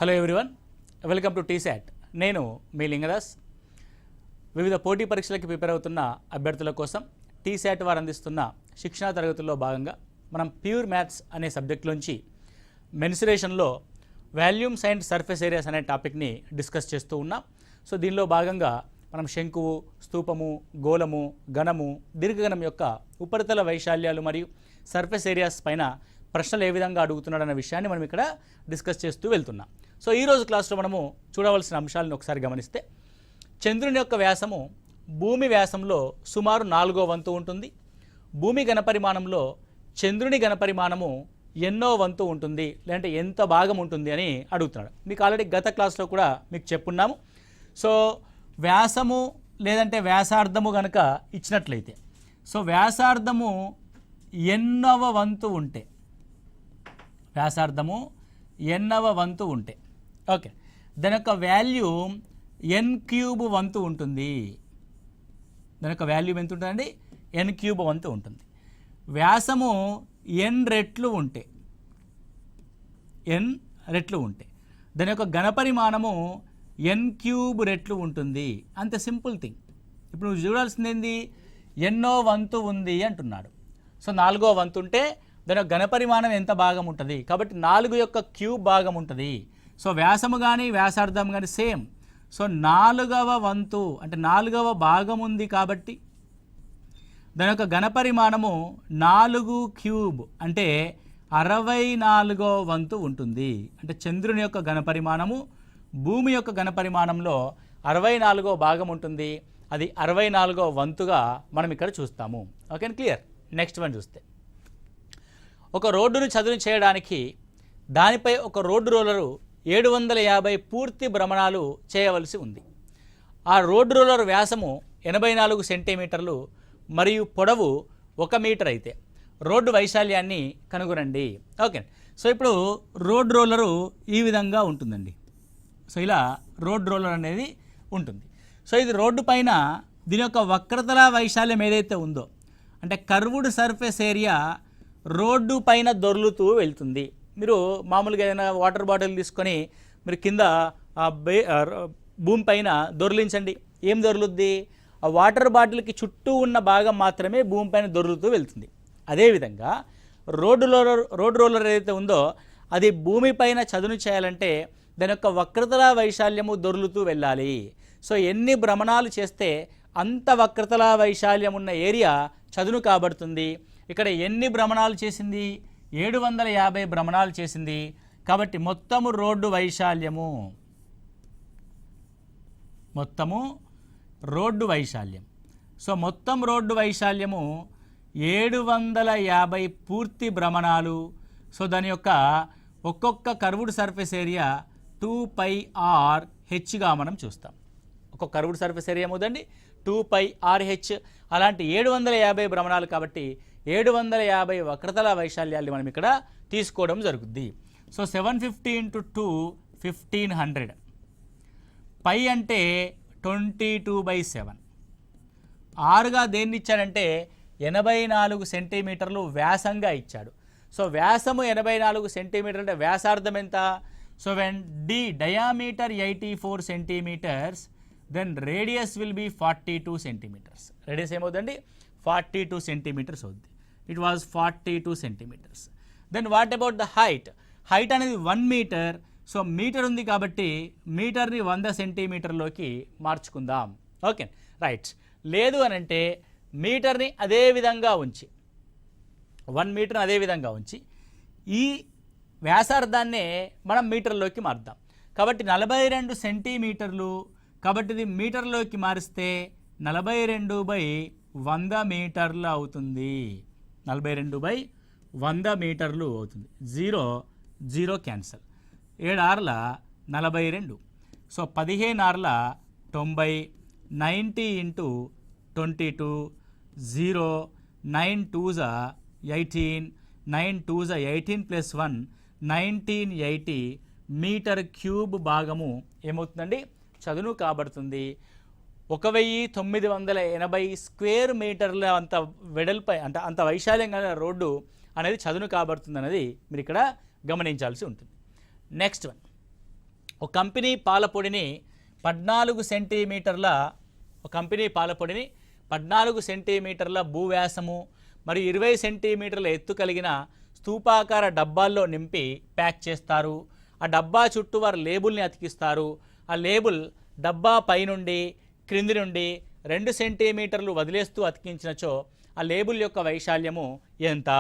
Hello everyone, welcome to T-SAT. నేను మీ లింగదాస్. వివిధ పోటీ పరీక్షలకు ప్రిపేర్ అవుతున్న అభ్యర్థుల కోసం టీశాట్ వారు అందిస్తున్న శిక్షణా తరగతుల్లో భాగంగా మనం ప్యూర్ మ్యాథ్స్ అనే సబ్జెక్ట్లోంచి మెన్సురేషన్లో వాల్యూమ్స్ అండ్ సర్ఫేస్ ఏరియాస్ అనే టాపిక్ని డిస్కస్ చేస్తూ ఉన్నాం. సో దీనిలో భాగంగా మనం శంకువు, స్తూపము, గోళము, ఘనము, దీర్ఘఘనం యొక్క ఉపరితల వైశాల్యాలు మరియు సర్ఫేస్ ఏరియాస్ పైన ప్రశ్నలు ఏ విధంగా అడుగుతున్నాడన్న విషయాన్ని మనం ఇక్కడ డిస్కస్ చేస్తూ వెళ్తున్నాం. సో ఈరోజు క్లాస్లో మనము చూడవలసిన అంశాలను ఒకసారి గమనిస్తే, చంద్రుని యొక్క వ్యాసము భూమి వ్యాసంలో సుమారు 4వ వంతు ఉంటుంది. భూమి ఘనపరిమాణంలో చంద్రుని ఘనపరిమాణము ఎన్నో వంతు ఉంటుంది, లేదంటే ఎంత భాగం ఉంటుంది అని అడుగుతున్నాడు. మీకు ఆల్రెడీ గత క్లాస్లో కూడా మీకు చెప్పున్నాము. సో వ్యాసము లేదంటే వ్యాసార్థము కనుక ఇచ్చినట్లయితే, సో వ్యాసార్థము ఎన్నవ వంతు ఉంటే, వ్యాసార్థము ఎన్నవ వంతు ఉంటే ఓకే, దాని యొక్క వాల్యూ n³ వంతు ఉంటుంది. దాని యొక్క వాల్యూ ఎంత ఉంటుందండి? n³ వంతు ఉంటుంది. వ్యాసము n రెట్లు ఉంటే, n రెట్లు ఉంటే దాని యొక్క ఘనపరిమాణము n³ రెట్లు ఉంటుంది. అంత సింపుల్ థింగ్. ఇప్పుడు నువ్వు చూడాల్సింది ఏంది? ఎన్నో వంతు ఉంది అంటున్నాడు. సో 4వ వంతు ఉంటే దాని యొక్క ఘనపరిమాణం ఎంత భాగం ఉంటుంది, కాబట్టి 4 యొక్క క్యూబ్ భాగం ఉంటుంది. సో వ్యాసము కానీ వ్యాసార్థం కానీ సేమ్. సో 4వ వంతు అంటే 4వ భాగం ఉంది కాబట్టి దాని యొక్క ఘనపరిమాణము 4³ అంటే 64వ వంతు ఉంటుంది. అంటే చంద్రుని యొక్క ఘనపరిమాణము భూమి యొక్క ఘనపరిమాణంలో 64వ భాగం ఉంటుంది. అది 64వ వంతుగా మనం ఇక్కడ చూస్తాము. Okay, clear. నెక్స్ట్ వన్ చూస్తే, ఒక రోడ్డును చదును చేయడానికి దానిపై ఒక రోడ్డు రోలరు 750 పూర్తి భ్రమణాలు చేయవలసి ఉంది. ఆ రోడ్డు రోలర్ వ్యాసము 84 సెంటీమీటర్లు మరియు పొడవు 1 మీటర్ అయితే రోడ్డు వైశాల్యాన్ని కనుగొనండి. ఓకే, సో ఇప్పుడు రోడ్ రోలరు ఈ విధంగా ఉంటుందండి. సో ఇలా రోడ్ రోలర్ అనేది ఉంటుంది. సో ఇది రోడ్డు పైన దీని యొక్క వక్రతల వైశాల్యం ఏదైతే ఉందో, అంటే కర్వ్డ్ సర్ఫేస్ ఏరియా రోడ్డు పైన దొర్లుతూ వెళ్తుంది. మీరు మామూలుగా ఏదైనా వాటర్ బాటిల్ తీసుకొని మీరు కింద భూమి పైన దొర్లించండి, ఏం దొర్లుద్ది? ఆ వాటర్ బాటిల్కి చుట్టూ ఉన్న భాగం మాత్రమే భూమి పైన దొర్లుతూ వెళ్తుంది. అదేవిధంగా రోడ్డు రోలర్ ఏదైతే ఉందో అది భూమి పైన చదును చేయాలంటే దాని యొక్క వక్రతల వైశాల్యము దొర్లుతూ వెళ్ళాలి. సో ఎన్ని భ్రమణాలు చేస్తే అంత వక్రతల వైశాల్యం ఉన్న ఏరియా చదును కాబడుతుంది. ఇక్కడ ఎన్ని భ్రమణాలు చేసింది? 750 భ్రమణాలు చేసింది. కాబట్టి మొత్తము రోడ్డు వైశాల్యము, మొత్తము రోడ్డు వైశాల్యం, సో మొత్తం రోడ్డు వైశాల్యము 750 పూర్తి భ్రమణాలు. సో దాని యొక్క ఒక్కొక్క కర్వ్డ్ సర్ఫేస్ ఏరియా 2πr/hగా మనం చూస్తాం. ఒక్కొక్క కర్వ్డ్ సర్ఫేస్ ఏరియా ఏమవుతుంది? 2πr/h. అలాంటి 750 భ్రమణాలు కాబట్టి 750 వక్రతల వైశాల్యాన్ని మనం ఇక్కడ తీసుకోవడం జరుగుద్ది. సో 750 × 2 1500. పై అంటే 22/7. ఆరుగా దేన్ని ఇచ్చాడంటే 84 సెంటీమీటర్లు వ్యాసంగా ఇచ్చాడు. సో వ్యాసము 84 సెంటీమీటర్ అంటే వ్యాసార్థం ఎంత? So when diameter 84 centimetres, then radius will be 42 centimetres. Radius ఏమవుతుందండి? 42 సెంటీమీటర్స్ అవుద్ది. It was 42 centimetres. Then what about the height? Height అనేది 1 మీటర్. సో మీటర్ ఉంది కాబట్టి మీటర్ని 100 సెంటీమీటర్లోకి మార్చుకుందాం. Okay, right. లేదు అని అంటే మీటర్ని అదే విధంగా ఉంచి, 1 మీటర్ని అదే విధంగా ఉంచి ఈ వ్యాసార్థాన్నే మనం మీటర్లోకి మారుద్దాం. కాబట్టి 42 సెంటీమీటర్లు, కాబట్టి ఇది మీటర్లోకి మారిస్తే 42/100 మీటర్లు అవుతుంది. 42/100 మీటర్లు అవుతుంది. 0 క్యాన్సల్. 7 ఆర్ల 42. సో 15 ఆర్ల 90. 90 × 22. 0. 9 2s 18. 9 2s 18 + 1 1980 మీటర్ క్యూబ్ భాగము ఏమవుతుందండి? చదును కాబడుతుంది. 1980 స్క్వేర్ మీటర్ల అంత వెడల్పై అంటే అంత వైశాల్యం గల రోడ్డు అనేది చదును కాబడుతుంది అనేది మీరు ఇక్కడ గమనించాల్సి ఉంటుంది. నెక్స్ట్ వన్, ఒక కంపెనీ పాల పొడిని 14 సెంటీమీటర్ల భూవ్యాసము మరియు 20 సెంటీమీటర్ల ఎత్తు కలిగిన స్తూపాకార డబ్బాల్లో నింపి ప్యాక్ చేస్తారు. ఆ డబ్బా చుట్టూ వారు లేబుల్ని అతికిస్తారు. ఆ లేబుల్ డబ్బా పైనుండి క్రింది నుండి 2 సెంటీమీటర్లు వదిలేస్తూ అతికించినచో ఆ లేబుల్ యొక్క వైశాల్యము ఎంత?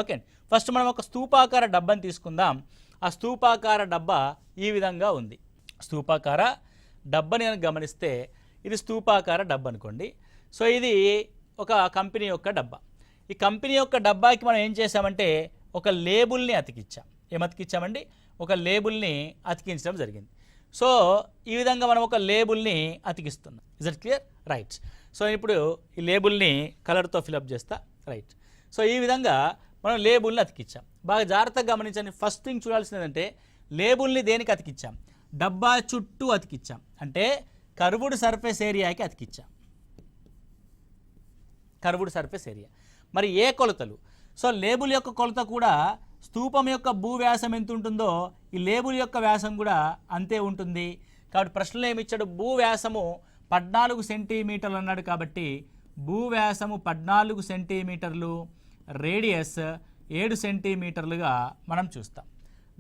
ఓకే, ఫస్ట్ మనం ఒక స్తూపాకార డబ్బాని తీసుకుందాం. ఆ స్తూపాకార డబ్బా ఈ విధంగా ఉంది. స్తూపాకార డబ్బాని గమనిస్తే ఇది స్తూపాకార డబ్బా అనుకోండి. సో ఇది ఒక కంపెనీ యొక్క డబ్బా. ఈ కంపెనీ యొక్క డబ్బాకి మనం ఏం చేసామంటే ఒక లేబుల్ని అతికించాం. ఏమతికించామండి? ఒక లేబుల్ని అతికించడం జరిగింది. సో ఈ విధంగా మనం ఒక లేబుల్ని అతికిస్తున్నాం. Is it clear? Right. So ఇప్పుడు ఈ లేబుల్ని కలర్తో ఫిలప్ చేస్తా. రైట్. సో ఈ విధంగా మనం లేబుల్ని అతికించాం. బాగా జాగ్రత్తగా గమనించండి. ఫస్ట్ థింగ్ చూడాల్సింది ఏంటంటే లేబుల్ని దేనికి అతికించాం? డబ్బా చుట్టూ అతికించాం. అంటే కర్వ్డ్ సర్ఫేస్ ఏరియాకి అతికించాం. Curved surface area. మరి ఏ కొలతలు? సో లేబుల్ యొక్క కొలత కూడా స్తూపం యొక్క భూవ్యాసం ఎంత ఉంటుందో ఈ లేబుల్ యొక్క వ్యాసం కూడా అంతే ఉంటుంది. కాబట్టి ప్రశ్నలో ఏమి ఇచ్చాడు? భూవ్యాసము 14 సెంటీమీటర్లు అన్నాడు. కాబట్టి భూవ్యాసము 14 సెంటీమీటర్లు, రేడియస్ 7 సెంటీమీటర్లుగా మనం చూస్తాం.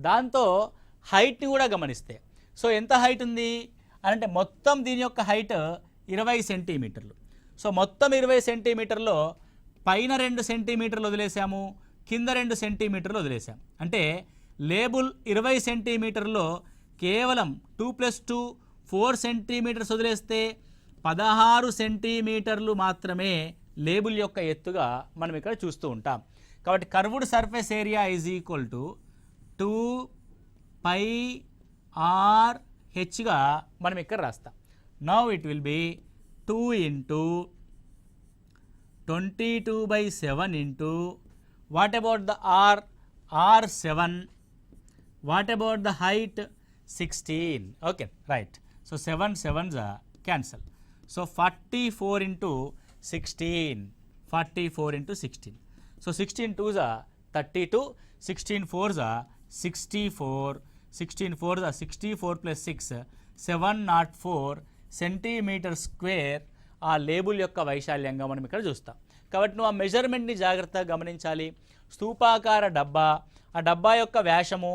దాంతో హైట్ని కూడా గమనిస్తే సో ఎంత హైట్ ఉంది అంటే మొత్తం దీని యొక్క హైట్ 20 సెంటీమీటర్లు. సో మొత్తం 20 సెంటీమీటర్లో పైన 2 సెంటీమీటర్లు వదిలేసాము, కింద 2 సెంటీమీటర్లు వదిలేసాం. అంటే లేబుల్ 20 సెంటీమీటర్లో కేవలం 2 + 2 4 సెంటీమీటర్స్ వదిలేస్తే 16 సెంటీమీటర్లు మాత్రమే లేబుల్ యొక్క ఎత్తుగా మనం ఇక్కడ చూస్తూ ఉంటాం. కాబట్టి curved surface area is equal to 2πr/hగా మనం ఇక్కడ రాస్తాం. Now it will be 2 × 22/7 into what about the r 7, what about the height 16. Okay, right. So 7 7s are cancel. So 44 × 16, 44 × 16. So 16 2s are 32, 16 4s are 64, 16 4s are 64 + 6 704 centimetre square ఆ label యొక్క వైశాల్యంగా మనం ఇక్కడ చూస్తాం. కాబట్టి నువ్వు ఆ మెజర్మెంట్ని జాగ్రత్తగా గమనించాలి. స్తూపాకార డబ్బా, ఆ డబ్బా యొక్క వ్యాసము,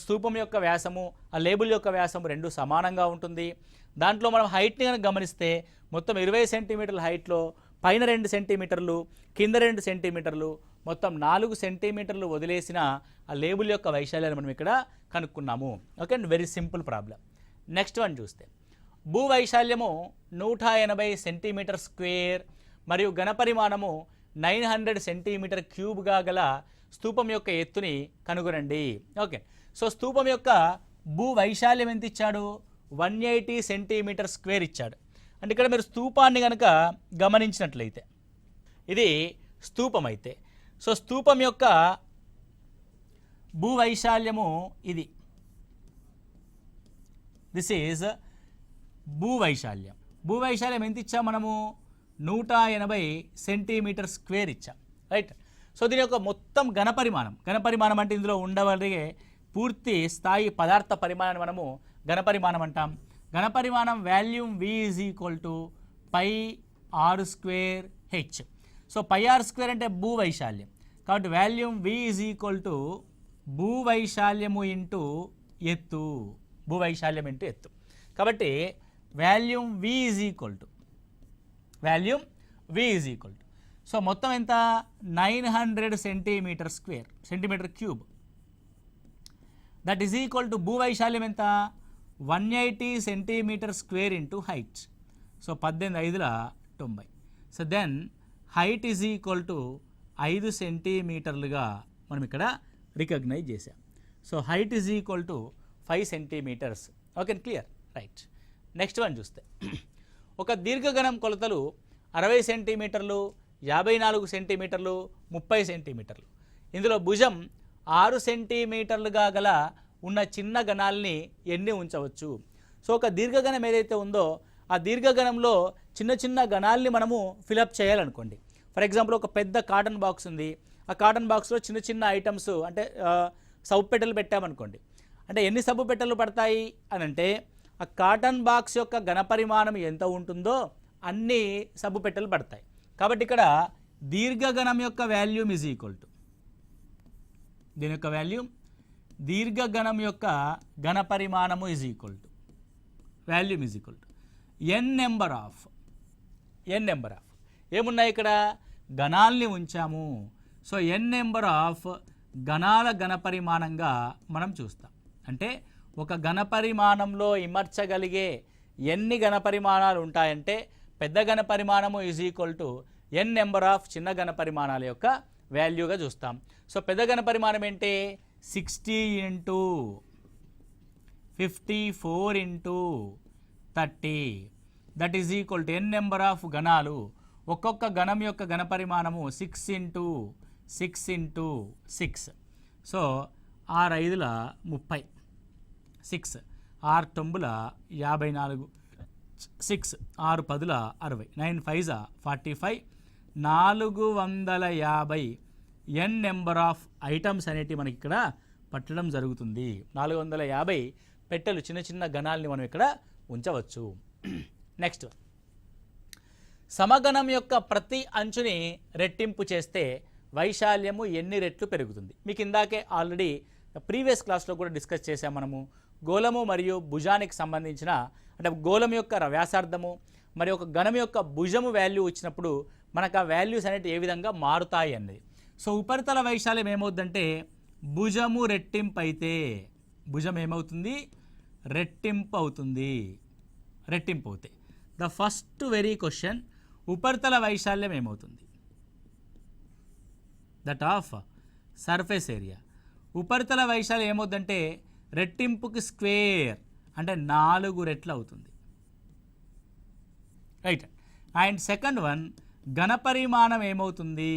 స్తూపం యొక్క వ్యాసము, ఆ లేబుల్ యొక్క వ్యాసము రెండు సమానంగా ఉంటుంది. దాంట్లో మనం హైట్ని కనుక గమనిస్తే మొత్తం 20 సెంటీమీటర్ల హైట్లో పైన 2 సెంటీమీటర్లు, కింద 2 సెంటీమీటర్లు, మొత్తం 4 సెంటీమీటర్లు వదిలేసిన ఆ లేబుల్ యొక్క వైశాల్యాన్ని మనం ఇక్కడ కనుక్కున్నాము. Okay, very simple problem. Next one చూస్తే భూ వైశాల్యము 180 సెంటీమీటర్ స్క్వేర్ మరియు ఘనపరిమాణము 900 సెంటీమీటర్ క్యూబ్గా గల స్తూపం యొక్క ఎత్తుని కనుగొనండి. ఓకే, సో స్తూపం యొక్క భూ వైశాల్యం ఎంత ఇచ్చాడు? 180 సెంటీమీటర్ స్క్వేర్ ఇచ్చాడు. అంటే ఇక్కడ మీరు స్తూపాన్ని కనుక గమనించినట్లయితే ఇది స్తూపం అయితే, సో స్తూపం యొక్క భూ వైశాల్యము ఇది. This is భూవైశాల్యం. భూవైశాల్యం ఎంత ఇచ్చాం మనము? 180 సెంటీమీటర్ స్క్వేర్ ఇచ్చాం. రైట్. సో దీని యొక్క మొత్తం ఘనపరిమాణం అంటే ఇందులో ఉండవలిగే పూర్తి స్థాయి పదార్థ పరిమాణాన్ని మనము ఘనపరిమాణం అంటాం. ఘనపరిమాణం volume V is equal to πr²h. So πr² అంటే భూవైశాల్యం. కాబట్టి volume V is equal to భూవైశాల్యము ఇంటూ ఎత్తు. భూవైశాల్యం ఇంటూ ఎత్తు. కాబట్టి volume V is equal to so మొత్తం ఎంత? 900 centimetre square, centimetre cube. That is equal to భూవైశాల్యం ఎంత? 180 centimetre square into height. So 18×5 so then height is equal to 5 సెంటీమీటర్లుగా మనం ఇక్కడ రికగ్నైజ్ చేసాం. So height is equal to 5 centimetres. Okay, clear? Right. Next one చూస్తే ఒక దీర్ఘగణం కొలతలు 60 సెంటీమీటర్లు, 54 సెంటీమీటర్లు, 30 సెంటీమీటర్లు. ఇందులో భుజం 6 సెంటీమీటర్లుగా గల ఉన్న చిన్న గణాలని ఎన్ని ఉంచవచ్చు? సో ఒక దీర్ఘగణం ఏదైతే ఉందో ఆ దీర్ఘగణంలో చిన్న చిన్న గణాలని మనము ఫిలప్ చేయాలనుకోండి. ఫర్ ఎగ్జాంపుల్ ఒక పెద్ద కాటన్ బాక్స్ ఉంది. ఆ కాటన్ బాక్స్లో చిన్న చిన్న ఐటమ్స్ అంటే సౌపెట్టెలు పెట్టామనుకోండి. అంటే ఎన్ని సబ్బు పెట్టెలు పడతాయి అని అంటే ఆ కాటన్ బాక్స్ యొక్క ఘనపరిమాణం ఎంత ఉంటుందో అన్ని సబ్బు పెట్టెలు పడతాయి. కాబట్టి ఇక్కడ దీర్ఘగణం యొక్క వాల్యూమ్ ఈజ్ ఈక్వల్ టు, దీని యొక్క వాల్యూమ్ దీర్ఘగణం యొక్క ఘనపరిమాణము is equal to, volume is equal to N number of ఏమున్నాయి ఇక్కడ గణాల్ని ఉంచాము. సో ఎన్ నెంబర్ ఆఫ్ గణాల ఘనపరిమాణంగా మనం చూస్తాం. అంటే ఒక ఘనపరిమాణంలో ఇమర్చగలిగే ఎన్ని ఘనపరిమాణాలు ఉంటాయంటే పెద్ద ఘనపరిమాణము is equal to N number of చిన్న ఘనపరిమాణాల యొక్క వాల్యూగా చూస్తాం. సో పెద్ద ఘనపరిమాణం ఏంటి 60 into 54 into 30 that is equal to N number of గణాలు. ఒక్కొక్క గణం యొక్క ఘనపరిమాణము 6 ఇంటూ 6 ఇంటూ 6. సో 6 5ల 30, 6 6 9ల 54, 6 6 10ల 60, 9 5 45, 450 ఎన్ నెంబర్ ఆఫ్ ఐటమ్స్ అనేటివి మనకి ఇక్కడ పట్టడం జరుగుతుంది. 450 పెట్టెలు చిన్న చిన్న గణాలని మనం ఇక్కడ ఉంచవచ్చు. నెక్స్ట్, సమగణం యొక్క ప్రతి అంచుని రెట్టింపు చేస్తే వైశాల్యము ఎన్ని రెట్లు పెరుగుతుంది? మీకు ఇందాకే ఆల్రెడీ ప్రీవియస్ క్లాస్లో కూడా డిస్కస్ చేసాం మనము. గోళము మరియు భుజానికి సంబంధించిన, అంటే గోళం యొక్క వ్యాసార్థము మరి ఒక గణం యొక్క భుజము వాల్యూ ఇచ్చినప్పుడు మనకు ఆ వాల్యూస్ అనేవి ఏ విధంగా మారుతాయి అన్నది. సో ఉపరితల వైశాల్యం ఏమవుతుందంటే భుజము రెట్టింపు అయితే భుజం ఏమవుతుంది? రెట్టింపు అవుతుంది. రెట్టింపు అవుతాయి. ద ఫస్ట్ వెరీ క్వశ్చన్, ఉపరితల వైశాల్యం ఏమవుతుంది? That of surface area. ఉపరితల వైశాల్యం ఏమవుతుందంటే రెట్టింపుకి స్క్వేర్ అంటే 4 రెట్లు అవుతుంది. రైట్. అండ్ సెకండ్ వన్, ఘనపరిమాణం ఏమవుతుంది?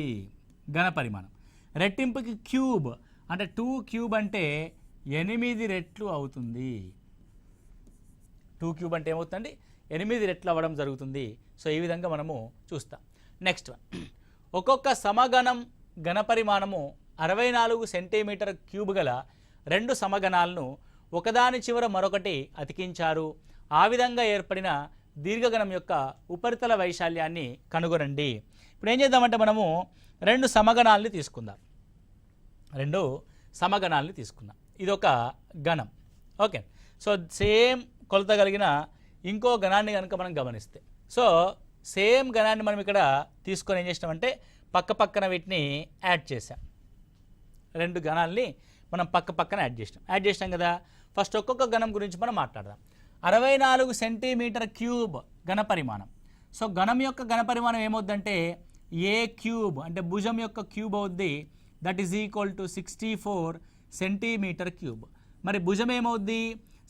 ఘనపరిమాణం రెట్టింపుకి క్యూబ్ అంటే 2 క్యూబ్ అంటే 8 రెట్లు అవుతుంది. 2 క్యూబ్ అంటే ఏమవుతుందండి? 8 రెట్లు అవ్వడం జరుగుతుంది. సో ఈ విధంగా మనము చూస్తాం. నెక్స్ట్ వన్, ఒక్కొక్క సమగణం ఘనపరిమాణము 64 సెంటీమీటర్ క్యూబ్ గల 2 సమగణాలను ఒకదాని చివర మరొకటి అతికించారు. ఆ విధంగా ఏర్పడిన దీర్ఘగణం యొక్క ఉపరితల వైశాల్యాన్ని కనుగొనండి. ఇప్పుడు ఏం చేద్దామంటే మనము 2 సమగణాలని తీసుకుందాం. 2 సమగణాలని తీసుకుందాం. ఇదొక గణం. ఓకే. సో సేమ్ కొలత కలిగిన ఇంకో గణాన్ని కనుక మనం గమనిస్తే, సో సేమ్ గణాన్ని మనం ఇక్కడ తీసుకొని ఏం చేసినామంటే పక్క పక్కన వీటిని యాడ్ చేసాం. 2 గణాలని మనం పక్క పక్కన యాడ్ చేసినాం కదా. ఫస్ట్ ఒక్కొక్క గణం గురించి మనం మాట్లాడదాం. 64 సెంటీమీటర్ క్యూబ్ ఘనపరిమాణం. సో గణం యొక్క ఘనపరిమాణం ఏమవుద్దంటే ఏ క్యూబ్ అంటే భుజం యొక్క క్యూబ్ అవుద్ది. That is equal to 64 centimetre cube. మరి భుజం ఏమవుద్ది?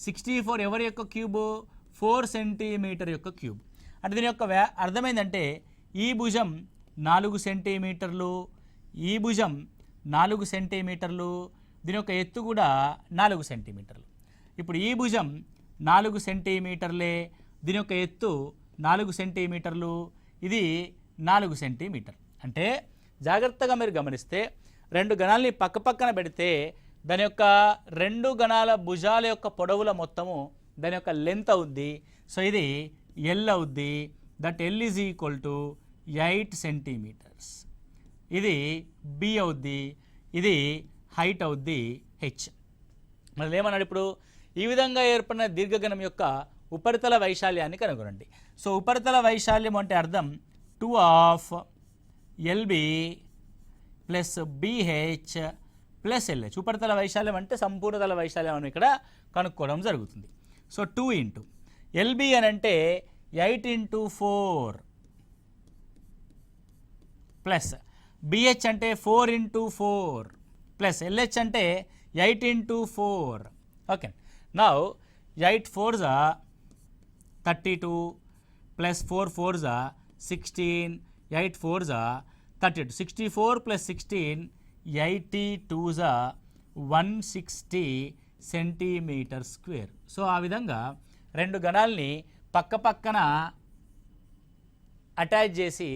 64 ఎవరి యొక్క క్యూబు? 4 సెంటీమీటర్ యొక్క క్యూబ్. అంటే దీని యొక్క అర్థమైందంటే ఈ భుజం 4 సెంటీమీటర్లు, ఈ భుజం 4 సెంటీమీటర్లు, దీని యొక్క ఎత్తు కూడా 4 సెంటీమీటర్లు. ఇప్పుడు ఈ భుజం 4 సెంటీమీటర్లే, దీని యొక్క ఎత్తు 4 సెంటీమీటర్లు, ఇది 4 సెంటీమీటర్. అంటే జాగ్రత్తగా మీరు గమనిస్తే 2 గణాలని పక్క పక్కన పెడితే దాని యొక్క 2 గణాల భుజాల యొక్క పొడవుల మొత్తము దాని యొక్క లెంత్ అవుద్ది. సో ఇది ఎల్ అవుద్ది. That L is equal to 8 centimetres. ఇది బి అవుద్ది, ఇది హైట్ అవుద్ది హెచ్. మరి ఏమన్నాడు ఇప్పుడు? ఈ విధంగా ఏర్పడిన దీర్ఘగణం యొక్క ఉపరితల వైశాల్యాన్ని కనుగొనండి. సో ఉపరితల వైశాల్యం అంటే అర్థం 2 of LB plus BH plus LH. ఉపరితల వైశాల్యం అంటే సంపూర్ణతల వైశాల్యం అని ఇక్కడ కనుక్కోవడం జరుగుతుంది. సో 2 ఇంటూ ఎల్బి అని అంటే 8 ఇంటూ 4 ప్లస్ బిహెచ్ అంటే 4 ఇంటూ 4 ప్లస్ ఎల్హెచ్ అంటే 8 into 4. Okay. Now 8 4s are 32 plus 4 4s are 16, 8 4s are 32. 64 plus 16, 82s are 160 centimetre square. So ఆ విధంగా 2 గణాలని పక్క పక్కన అటాచ్ చేసి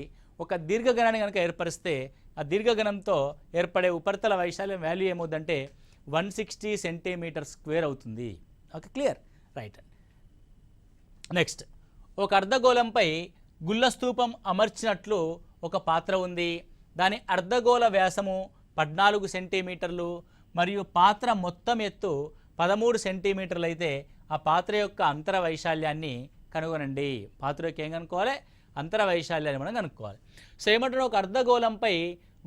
ఒక దీర్ఘగణాన్ని కనుక ఏర్పరిస్తే ఆ దీర్ఘగణంతో ఏర్పడే ఉపరితల వైశాల్యం వాల్యూ ఏమవుతుందంటే 160 సెంటీమీటర్ స్క్వేర్ అవుతుంది. Okay, clear, right. నెక్స్ట్, ఒక అర్ధగోళంపై గుళ్ళ స్తూపం అమర్చినట్లు ఒక పాత్ర ఉంది. దాని అర్ధగోళ వ్యాసము 14 సెంటీమీటర్లు మరియు పాత్ర మొత్తం ఎత్తు 13 సెంటీమీటర్లు అయితే ఆ పాత్ర యొక్క అంతర వైశాల్యాన్ని కనుగొనండి. పాత్ర యొక్క ఏం కనుక్కోవాలి? అంతర వైశాల్యాన్ని మనం కనుక్కోవాలి. సో ఏమంటున్నా, ఒక అర్ధగోళంపై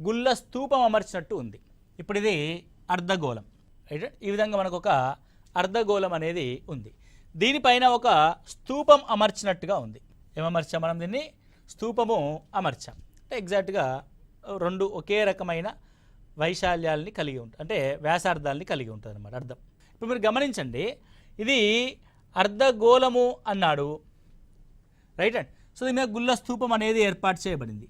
గుళ్ళ స్తూపం అమర్చినట్టు ఉంది. ఇప్పుడు ఇది అర్ధగోళం, రైట్? ఈ విధంగా మనకు ఒక అర్ధగోళం అనేది ఉంది. దీనిపైన ఒక స్తూపం అమర్చినట్టుగా ఉంది. ఏమర్చాం మనం? దీన్ని స్తూపము అమర్చాం. అంటే ఎగ్జాక్ట్గా రెండు ఒకే రకమైన వైశాల్యాలని కలిగి ఉంటుంది, అంటే వ్యాసార్థాలని కలిగి ఉంటుంది అన్నమాట అర్థం. ఇప్పుడు మీరు గమనించండి, ఇది అర్ధగోళము అన్నాడు, రైట్ అండ్ సో దీని మీద గుళ్ళ స్తూపం అనేది ఏర్పాటు చేయబడింది.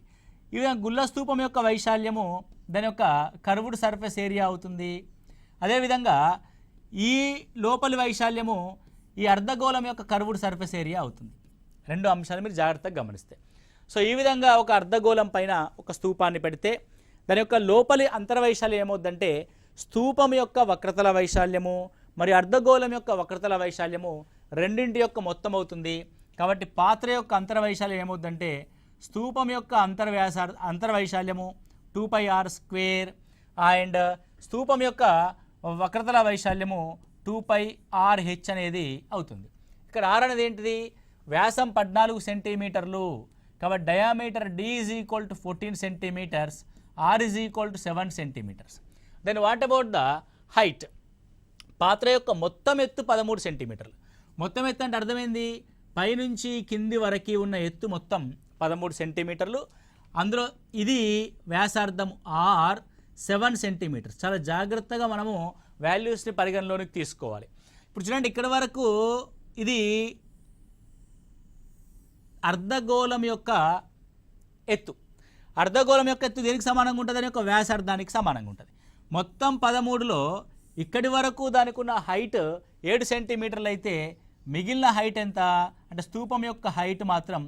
ఈ విధంగా గుళ్ళ స్తూపం యొక్క వైశాల్యము దాని యొక్క కర్వ్డ్ సర్ఫేస్ ఏరియా అవుతుంది. అదేవిధంగా ఈ లోపలి వైశాల్యము ఈ అర్ధగోళం యొక్క కర్వ్డ్ సర్ఫేస్ ఏరియా అవుతుంది. రెండు అంశాలు మీరు జాగ్రత్తగా గమనిస్తే. సో ఈ విధంగా ఒక అర్ధగోళం పైన ఒక స్తూపాన్ని పెడితే దాని యొక్క లోపలి అంతర్వైశాల్యం ఏమవుద్దంటే స్తూపం యొక్క వక్రతల వైశాల్యము మరియు అర్ధగోళం యొక్క వక్రతల వైశాల్యము రెండింటి యొక్క మొత్తం అవుతుంది. కాబట్టి పాత్ర యొక్క అంతర్వైశాల్యం ఏమవుద్దంటే స్తూపం యొక్క అంతర్వైశాల్యము 2πr² అండ్ స్తూపం యొక్క వక్రతల వైశాల్యము 2πrh అనేది అవుతుంది. ఇక్కడ r అనేది ఏంటిది? వ్యాసం 14 సెంటీమీటర్లు. కాబట్టి diameter d = 14 centimetres, r = 7 centimetres. Then what about the height? పాత్ర యొక్క మొత్తం ఎత్తు 13 సెంటీమీటర్లు. మొత్తం ఎత్తు అంటే అర్థమైంది, పైనుంచి కింది వరకు ఉన్న ఎత్తు మొత్తం 13 సెంటీమీటర్లు. అందులో ఇది వ్యాసార్థం r 7 సెంటీమీటర్స్. చాలా జాగ్రత్తగా మనము వాల్యూస్ని పరిగణలోనికి తీసుకోవాలి. ఇప్పుడు చూడండి, ఇక్కడ వరకు ఇది అర్ధగోళం యొక్క ఎత్తు. అర్ధగోళం యొక్క ఎత్తు దేనికి సమానంగా ఉంటుంది? అని ఒక వ్యాసార్థానికి సమానంగా ఉంటుంది. మొత్తం 13లో ఇక్కడి వరకు దానికి ఉన్న హైట్ 7 సెంటీమీటర్లు అయితే మిగిలిన హైట్ ఎంత అంటే స్తూపం యొక్క హైట్ మాత్రం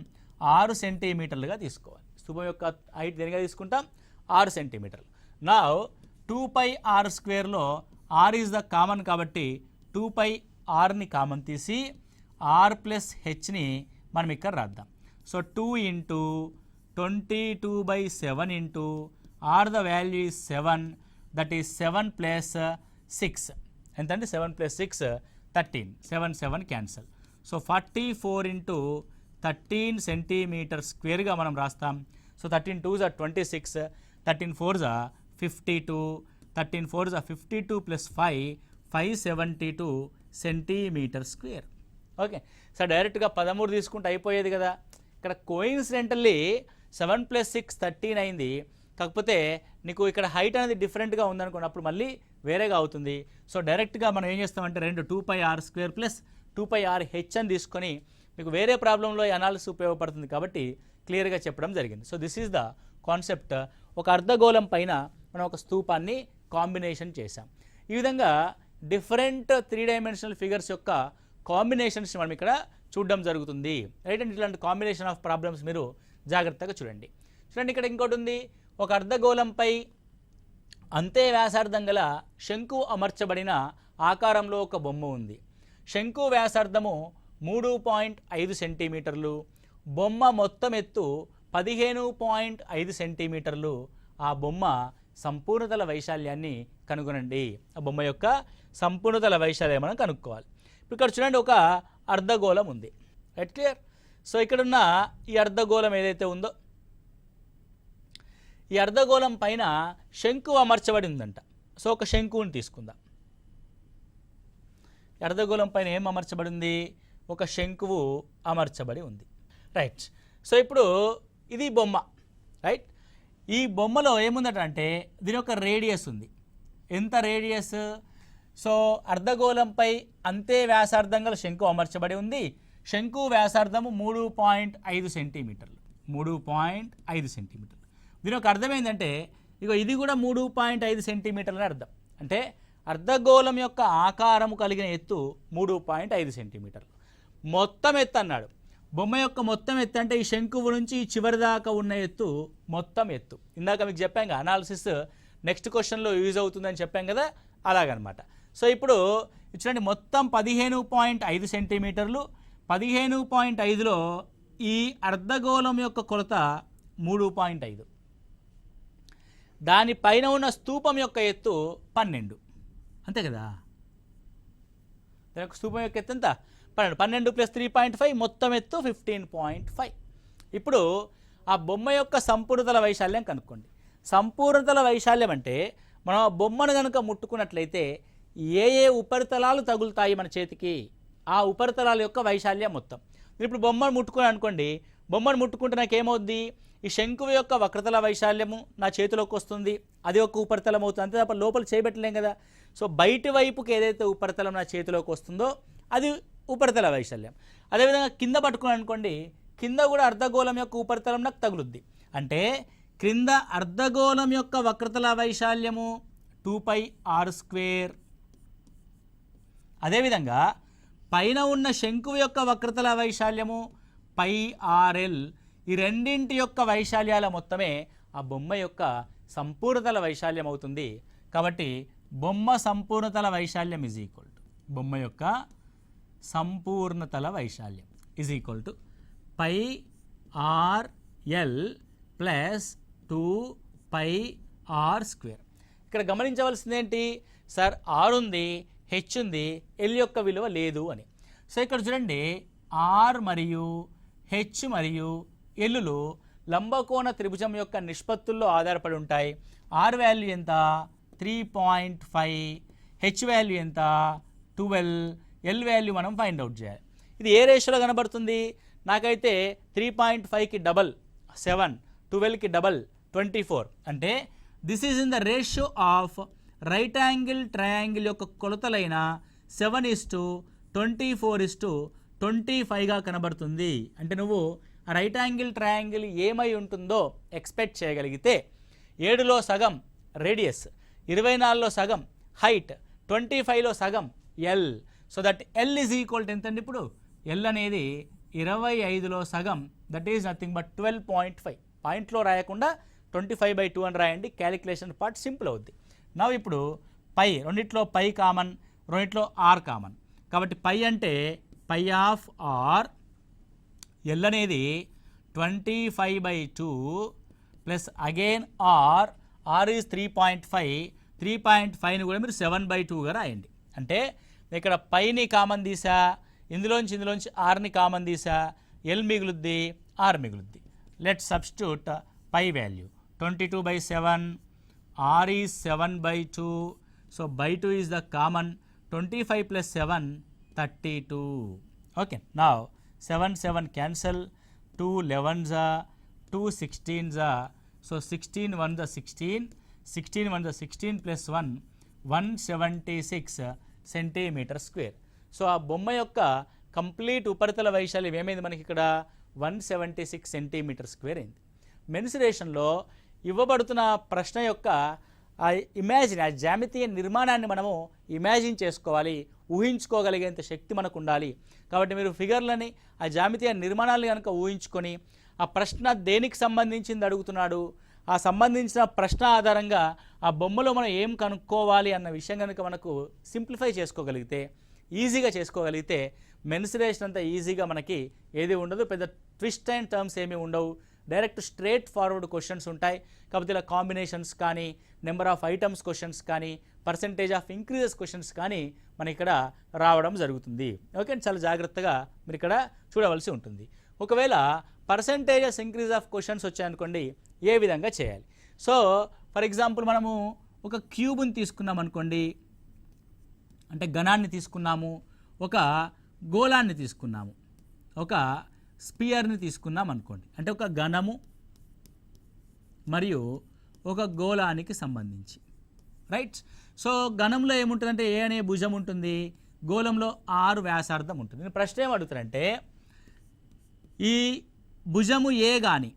6 సెంటీమీటర్లుగా తీసుకోవాలి. స్తూపం యొక్క హైట్ దేనిగా తీసుకుంటాం? 6 సెంటీమీటర్లు. నా 2πr²లో r ఈజ్ ద కామన్ కాబట్టి 2πrని కామన్ తీసి r + hని మనం ఇక్కడ రాద్దాం. So 2 × 22/7 × r the value is 7, that is 7 + 6 ఎంతంటే 7 + 6 13, 7 7 క్యాన్సల్. సో 44 × 13 సెంటీమీటర్ స్క్వేర్గా మనం రాస్తాం. So 13 2s are 26, 13 4s are 52, 13 4s are 52 + 5 572 centimetre square. Okay, so డైరెక్ట్గా 13 తీసుకుంటే అయిపోయేది కదా. ఇక్కడ కోయిన్సిడెంటల్లీ 7 + 6 13 అయింది. కాకపోతే నీకు ఇక్కడ హైట్ అనేది డిఫరెంట్గా ఉందనుకోండి, అప్పుడు మళ్ళీ వేరేగా అవుతుంది. సో డైరెక్ట్గా మనం ఏం చేస్తామంటే 2πr² + 2πrh అని తీసుకొని మీకు వేరే ప్రాబ్లంలో ఈ అనాలిసిస్ ఉపయోగపడుతుంది కాబట్టి క్లియర్గా చెప్పడం జరిగింది. So this is the concept. ఒక అర్ధగోళం పైన మనం ఒక స్తూపాన్ని కాంబినేషన్ చేసాం. ఈ విధంగా డిఫరెంట్ 3 డైమెన్షనల్ ఫిగర్స్ యొక్క కాంబినేషన్స్ మనం ఇక్కడ చూడడం జరుగుతుంది, రైట్ అండ్ ఇట్లాంటి కాంబినేషన్ ఆఫ్ ప్రాబ్లమ్స్ మీరు జాగ్రత్తగా చూడండి. చూడండి, ఇక్కడ ఇంకోటి ఉంది. ఒక అర్ధగోళంపై అంతే వ్యాసార్థం గల శంకు అమర్చబడిన ఆకారంలో ఒక బొమ్మ ఉంది. శంకు వ్యాసార్థము 3.5 సెంటీమీటర్లు, బొమ్మ మొత్తం ఎత్తు 15.5 సెంటీమీటర్లు. ఆ బొమ్మ సంపూర్ణతల వైశాల్యాన్ని కనుగొనండి. ఆ బొమ్మ యొక్క సంపూర్ణతల వైశాల్యం మనం కనుక్కోవాలి. ఇప్పుడు ఇక్కడ చూడండి, ఒక అర్ధగోళం ఉంది, రైట్, క్లియర్. సో ఇక్కడున్న ఈ అర్ధగోళం ఏదైతే ఉందో ఈ అర్ధగోళం పైన శంకు అమర్చబడి ఉందంట. సో ఒక శంకువుని తీసుకుందాం. అర్ధగోళం పైన ఏం అమర్చబడి ఉంది? ఒక శంకువు అమర్చబడి ఉంది, రైట్. సో ఇప్పుడు ఇది బొమ్మ, రైట్. ఈ బొమ్మలో ఏముందంటే దీని యొక్క రేడియస్ ఉంది. ఎంత రేడియస్? సో అర్ధగోళంపై అంతే వ్యాసార్థం గల శంకు అమర్చబడి ఉంది. శంకు వ్యాసార్థము 3.5 సెంటీమీటర్లు, 3.5 సెంటీమీటర్లు. దీని యొక్క అర్థం ఏంటంటే ఇగో ఇది కూడా 3.5 సెంటీమీటర్లు అని అర్థం. అంటే అర్ధగోళం యొక్క ఆకారము కలిగిన ఎత్తు 3.5 సెంటీమీటర్లు. మొత్తం ఎత్తు అన్నాడు. బొమ్మ యొక్క మొత్తం ఎత్తు అంటే ఈ శంకువు నుంచి చివరి దాకా ఉన్న ఎత్తు మొత్తం ఎత్తు. ఇందాక మీకు చెప్పాం కదా, అనాలిసిస్ నెక్స్ట్ క్వశ్చన్లో యూజ్ అవుతుందని చెప్పాం కదా, అలాగనమాట. సో ఇప్పుడు చూడండి మొత్తం 15.5 సెంటీమీటర్లు, 15.5లో ఈ అర్ధగోళం యొక్క కొలత 3.5, దానిపైన ఉన్న స్తూపం యొక్క ఎత్తు 12, అంతే కదా. దాని యొక్క స్తూపం యొక్క ఎత్తు ఎంత? 12 + 3.5 మొత్తం ఎత్తు 15.5. ఇప్పుడు ఆ బొమ్మ యొక్క సంపూర్ణతల వైశాల్యం కనుక్కోండి. సంపూర్ణతల వైశాల్యం అంటే మనం ఆ బొమ్మను కనుక ముట్టుకున్నట్లయితే ఏ ఏ ఉపరితలాలు తగులుతాయి మన చేతికి, ఆ ఉపరితలాల యొక్క వైశాల్యం మొత్తం. మీరు ఇప్పుడు బొమ్మను ముట్టుకుని అనుకోండి, బొమ్మను ముట్టుకుంటే నాకు ఏమవుద్ది, ఈ శంకువు యొక్క వక్రతల వైశాల్యము నా చేతిలోకి వస్తుంది, అది ఒక ఉపరితలం అవుతుంది, అంతే తప్ప లోపల చేయబెట్టలేం కదా. సో బయటి వైపుకి ఏదైతే ఉపరితలం నా చేతిలోకి వస్తుందో అది ఉపరితల వైశాల్యం. అదేవిధంగా కింద పట్టుకుని అనుకోండి, కింద కూడా అర్ధగోళం యొక్క ఉపరితలం నాకు తగులుద్ది. అంటే క్రింద అర్ధగోళం యొక్క వక్రతల వైశాల్యము 2πr². అదేవిధంగా పైన ఉన్న శంకువు యొక్క వక్రతల వైశాల్యము πrl. ఈ రెండింటి యొక్క వైశాల్యాల మొత్తమే ఆ బొమ్మ యొక్క సంపూర్ణతల వైశాల్యం అవుతుంది. కాబట్టి బొమ్మ సంపూర్ణతల వైశాల్యం ఈజ్ ఈక్వల్ టు, బొమ్మ యొక్క సంపూర్ణతల వైశాల్యం is equal to πrl plus 2πr². ఇక్కడ గమనించవలసింది ఏంటి సార్, ఆర్ ఉంది, హెచ్ ఉంది, ఎల్ యొక్క విలువ లేదు అని. సో ఇక్కడ చూడండి, ఆర్ మరియు హెచ్ మరియు ఎల్లులు లంబకోణ త్రిభుజం యొక్క నిష్పత్తుల్లో ఆధారపడి ఉంటాయి. ఆర్ వాల్యూ ఎంత? 3.5, హెచ్ వాల్యూ ఎంత? 12, ఎల్ వాల్యూ మనం ఫైండ్ అవుట్ చేయాలి. ఇది ఏ రేషియోలో కనబడుతుంది? నాకైతే 3.5కి డబల్ 7, 12కి డబల్ 24. అంటే this is in the ratio of right angle triangle యొక్క కొలతలైన 7:24:25గా కనబడుతుంది. అంటే నువ్వు ఆ రైట్ యాంగిల్ ట్రయాంగిల్ ఏమై ఉంటుందో ఎక్స్పెక్ట్ చేయగలిగితే 7లో సగం రేడియస్, 24లో సగం హైట్, 25లో సగం L. So that L is equal to ఎంతండి? ఇప్పుడు ఎల్ అనేది 25లో సగం, దట్ ఈజ్ నథింగ్ బట్ 12.5. పాయింట్లో రాయకుండా 25/2 అని రాయండి, క్యాలిక్యులేషన్ పార్ట్ సింపుల్ అవుద్ది. నా ఇప్పుడు పై, రెండిట్లో పై కామన్, రెండిట్లో ఆర్ కామన్. కాబట్టి పై అంటే పై ఆఫ్ ఆర్, ఎల్ అనేది 25/2 plus again R, R is 3.5, 3.5ని కూడా మీరు 7/2గా రాయండి. అంటే ఇక్కడ పైని కామన్ తీసా, ఇందులోంచి ఆర్ని కామన్ తీసా, ఎల్ మిగులుద్ది, ఆర్ మిగులుద్ది. Let substitute pi value 22/7, r is 7/2, so by 2 is the common, 25 plus 7, 32. Okay, now 7 cancel, 2 11s are, 2 16s are, so 16 1s are 16, 16 1s are 16 plus 1, 176 centimeter square. So ఆ బొమ్మ యొక్క complete ఉపరితల వైశాల్యం ఏమైంది మనకి ఇక్కడ? 176 సెంటీమీటర్ స్క్వేర్ అయింది. మెన్సురేషన్లో ఇవ్వబడుతున్న ప్రశ్న యొక్క ఆ జ్యామితీయ నిర్మాణాన్ని మనము ఇమాజిన్ చేసుకోవాలి, ఊహించుకోగలిగేంత శక్తి మనకు ఉండాలి. కాబట్టి మీరు ఫిగర్లని, ఆ జ్యామితీయ నిర్మాణాలను కనుక ఊహించుకొని ఆ ప్రశ్న దేనికి సంబంధించింది అడుగుతున్నాడు, ఆ సంబంధించిన ప్రశ్న ఆధారంగా ఆ బొమ్మలో మనం ఏం కనుక్కోవాలి అన్న విషయం కనుక మనకు సింప్లిఫై చేసుకోగలిగితే, ఈజీగా చేసుకోగలిగితే మెన్సురేషన్ అంతా ఈజీగా మనకి ఏది ఉండదు, పెద్ద ట్విస్ట్ అండ్ టర్మ్స్ ఏమీ ఉండవు, డైరెక్ట్ స్ట్రేట్ ఫార్వర్డ్ క్వశ్చన్స్ ఉంటాయి. కాకపోతే ఇలా కాంబినేషన్స్ కానీ, నెంబర్ ఆఫ్ ఐటమ్స్ క్వశ్చన్స్ కానీ, పర్సంటేజ్ ఆఫ్ ఇంక్రీజెస్ క్వశ్చన్స్ కానీ మన ఇక్కడ రావడం జరుగుతుంది. ఓకే, చాలా జాగ్రత్తగా మీరు ఇక్కడ చూడవలసి ఉంటుంది. ఒకవేళ పర్సంటేజెస్ ఇంక్రీజ్ ఆఫ్ క్వశ్చన్స్ వచ్చాయనుకోండి, ఏ విధంగా చేయాలి? సో ఫర్ ఎగ్జాంపుల్ మనము ఒక క్యూబ్ని తీసుకున్నాం అనుకోండి, అంటే ఘనాన్ని తీసుకున్నాము, ఒక గోళాన్ని తీసుకున్నాము, ఒక స్పియర్ని తీసుకున్నాం అనుకోండి, అంటే ఒక ఘనము మరియు ఒక గోళానికి సంబంధించి, రైట్? సో ఘనంలో ఏముంటుందంటే ఏ అనే భుజం ఉంటుంది, గోళంలో 6 వ్యాసార్థం ఉంటుంది. నేను ప్రశ్న ఏం అడుగుతానంటే, ఈ భుజము ఏ కానీ,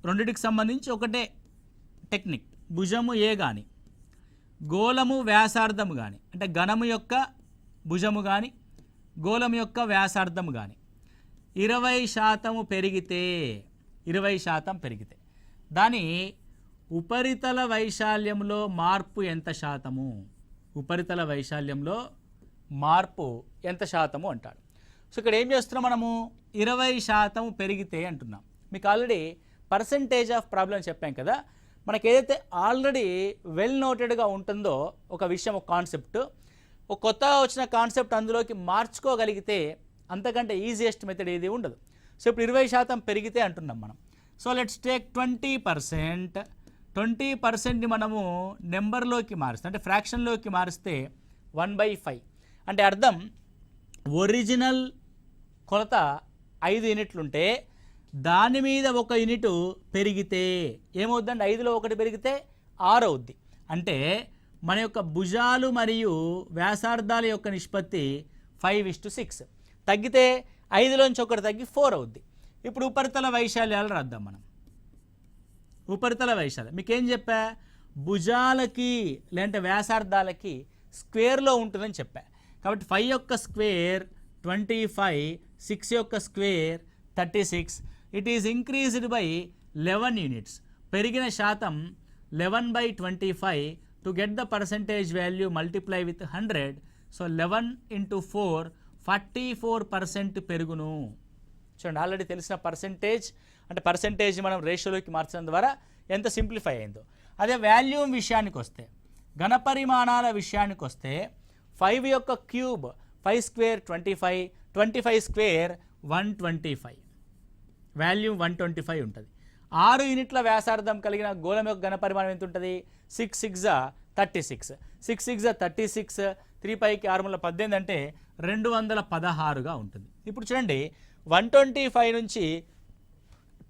రెండింటికి సంబంధించి ఒకటే టెక్నిక్, భుజము ఏ కానీ, గోళము వ్యాసార్థము కానీ, అంటే ఘనము యొక్క భుజము కానీ, గోళం యొక్క వ్యాసార్థము కానీ 20% పెరిగితే, 20% పెరిగితే దాని ఉపరితల వైశాల్యంలో మార్పు ఎంత శాతము? ఉపరితల వైశాల్యంలో మార్పు ఎంత శాతము అంటాడు. సో ఇక్కడ ఏం చేస్తున్నాం మనము 20% పెరిగితే అంటున్నాం. మీకు ఆల్రెడీ పర్సంటేజ్ ఆఫ్ ప్రాబ్లం చెప్పాం కదా. మనకి ఏదైతే ఆల్రెడీ వెల్ నోటెడ్గా ఉంటుందో ఒక విషయం, ఒక కాన్సెప్ట్, ఒక కొత్తగా వచ్చిన కాన్సెప్ట్ అందులోకి మార్చుకోగలిగితే అంతకంటే ఈజియెస్ట్ మెథడ్ ఏది ఉండదు. సో ఇప్పుడు 20% పెరిగితే అంటున్నాం మనం. So let's take 20%. 20%ని మనము నెంబర్లోకి మారిస్తే, అంటే ఫ్రాక్షన్లోకి మారిస్తే 1/5. అంటే అర్థం ఒరిజినల్ కొలత 5 యూనిట్లుంటే దాని మీద 1 యూనిట్ పెరిగితే ఏమవుద్దండి? 5లో 1 పెరిగితే 6 అవుద్ది. అంటే మన యొక్క భుజాలు మరియు వ్యాసార్థాల యొక్క నిష్పత్తి 5:6. తగ్గితే 5లోంచి 1 తగ్గి 4 అవుద్ది. ఇప్పుడు ఉపరితల వైశాల్యాలు రాద్దాం మనం. ఉపరితల వైశాల్యం మీకేం చెప్పా? భుజాలకి లేదంటే వ్యాసార్థాలకి స్క్వేర్లో ఉంటుందని చెప్పా. కాబట్టి 5 యొక్క స్క్వేర్ 25, 6 యొక్క square 36. It is increased by 11 units. పెరిగిన శాతం 11/25. To get the percentage value multiply with 100. So 11 × 4 44% పెరుగును. చూడండి, ఆల్రెడీ తెలిసిన పర్సంటేజ్, అంటే పర్సంటేజ్ మనం రేషియోలోకి మార్చడం ద్వారా ఎంత సింప్లిఫై అయిందో. అదే వాల్యూమ్ విషయానికి వస్తే, ఘనపరిమాణాల విషయానికి వస్తే 5 యొక్క క్యూబ్ 5 స్క్వేర్ 25, 25 స్క్వేర్ 125, వాల్యూమ్ 125 ఉంటుంది. 6 యూనిట్ల వ్యాసార్థం కలిగిన గోళం యొక్క ఘనపరిమాణం ఎంత ఉంటుంది? 6 6 36. 6 6 36, 3 6 18 అంటే 216గా ఉంటుంది. ఇప్పుడు చూడండి, 125 నుంచి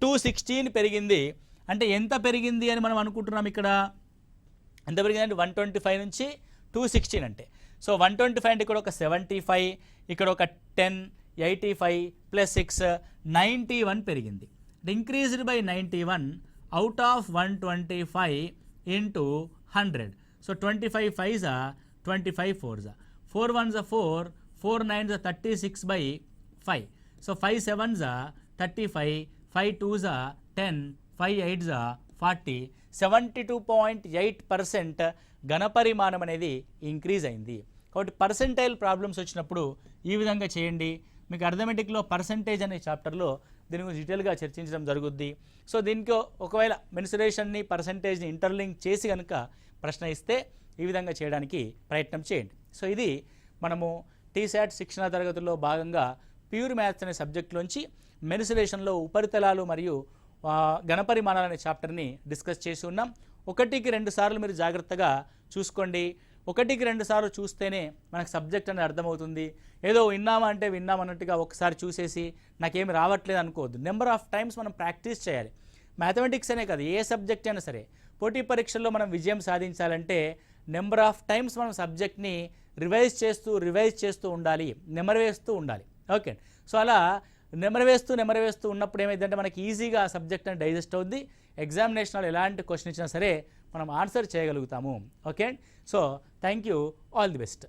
216 పెరిగింది. అంటే ఎంత పెరిగింది అని మనం అనుకుంటున్నాం ఇక్కడ? ఎంత పెరిగిందంటే 125 నుంచి 216 అంటే. సో 125 అంటే ఇక్కడ ఒక 75, ఇక్కడ ఒక 10, 85 + 6 91 పెరిగింది. Increased by 91 out of 125 into 100. So 25 5s 25 4s, 4 1s 4, 4 9s 36/5. So 5 7s 35, 5 2s 10, 5 8s 40. 72.8% ఘనపరిమాణం అనేది ఇంక్రీజ్ అయింది. కాబట్టి పర్సెంటైల్ ప్రాబ్లమ్స్ వచ్చినప్పుడు ఈ విధంగా చేయండి. మీకు అర్థమెటిక్లో పర్సెంటేజ్ అనే చాప్టర్లో దీని గురించి డీటెయిల్గా చర్చించడం జరుగుద్ది. సో దీనికి ఒకవేళ మెన్సురేషన్ని పర్సెంటేజ్ని ఇంటర్లింక్ చేసి కనుక ప్రశ్న ఇస్తే ఈ విధంగా చేయడానికి ప్రయత్నం చేయండి. సో ఇది మనము టీశాట్ శిక్షణ తరగతుల్లో భాగంగా ప్యూర్ మ్యాథ్స్ అనే సబ్జెక్టులోంచి మెన్సురేషన్లో ఉపరితలాలు మరియు ఘనపరిమాణాలు అనే చాప్టర్ని డిస్కస్ చేసి ఉన్నాం. 1కి 2 సార్లు మీరు జాగ్రత్తగా చూసుకోండి. 1కి 2 సార్లు చూస్తేనే మనకు సబ్జెక్ట్ అనేది అర్థమవుతుంది. ఏదో విన్నామన్నట్టుగా ఒకసారి చూసేసి నాకేమి రావట్లేదు అనుకోవద్దు. నెంబర్ ఆఫ్ టైమ్స్ మనం ప్రాక్టీస్ చేయాలి. మ్యాథమెటిక్స్ అనే కాదు, ఏ సబ్జెక్ట్ అయినా సరే. పోటీ పరీక్షల్లో మనం విజయం సాధించాలంటే నెంబర్ ఆఫ్ టైమ్స్ మనం సబ్జెక్ట్ని రివైజ్ చేస్తూ ఉండాలి, నెమరవేస్తూ ఉండాలి. ఓకే, సో అలా నెమరవేస్తూ ఉన్నప్పుడు ఏమైందంటే మనకి ఈజీగా ఆ సబ్జెక్ట్ అని డైజెస్ట్ అవుద్ది. ఎగ్జామినేషన్లో ఎలాంటి క్వశ్చన్ ఇచ్చినా సరే మనం ఆన్సర్ చేయగలుగుతాము. Okay, so thank you, all the best.